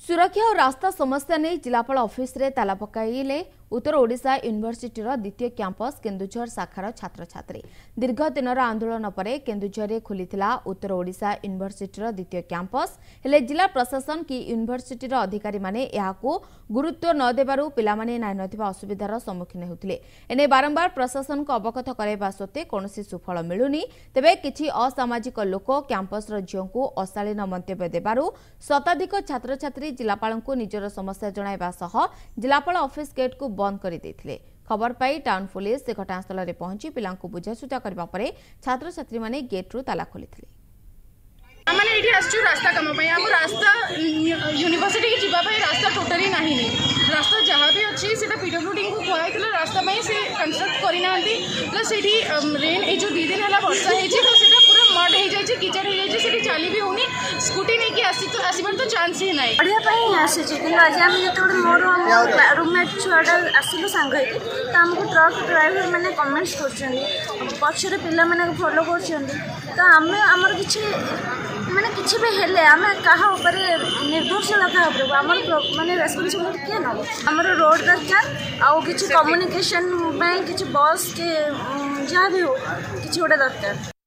सुरक्षा और रास्ता समस्या नहीं जिलापाल ऑफिस रे ताला पकाइले उत्तर ओडिशा यूनिवर्सिटी द्वितीय कैंपस केन्दुझर शाखार छात्र छात्री दीर्घ दिनर आंदोलन पर केन्दुझर खुलीथिला उत्तर ओडिशा यूनिवर्सिटी द्वितीय कैंपस हेले जिला प्रशासन कि यूनिवर्सिटी अधिकारी माने याकू गुरुत्व न देबारु पिलामाने नाइ नथिबा असुविधार सम्मुखीन होउथिले एने बारंबार प्रशासन को अवगत कराइबा सत्ते कोनोसी सुफल मिलुनी तेबे किछि असामाजिक लोक कैंपस झियोंकु अशालीन मंतव्य देबारु शताधिक छात्र छात्री जिलापाल को निजर समस्या जणाइबा सह जिलापाल ऑफिस गेट को बंद कर देथिले। खबर पाई टाउन पुलिस से घटनास्थल में पहुंची पिलांको बुझासुझा करबा परे छात्र छात्री माने गेट रु ताला खोलिथिले। आमाने एठी आसछु रास्ता काम पई हम रास्ता यूनिवर्सिटी के जिबा पई रास्ता टोटली नाही नी रास्ता जहाँ भी अच्छी से पीडब्ल्यूडी को कहला रास्ता में से कंस्ट्रक्ट करना प्लस ये रेन ये जो 2 दिन है वर्षा है तो सीटा पूरा मड हो जाए कीचड़ हो जाए से चली भी होनी स्कूटी नहीं कि आसबार तो चांस ही ना पढ़ाई आसी आज आम जो मोर रूममेट छुआटा आसलु सांग तो आमको ट्रक ड्राइवर मैंने कमेंट्स कर पचर पे फॉलो कर आमर किसी माने किसी भी हेले आमे कहा ऊपर निर्भरशील क्या माने रेस्पॉन्सिबिलिटी किए ना आमर रोड दरकार आउ किसी कम्युनिकेशन में किसी बस के जहाँ भी हो किसी गोटे दरकार।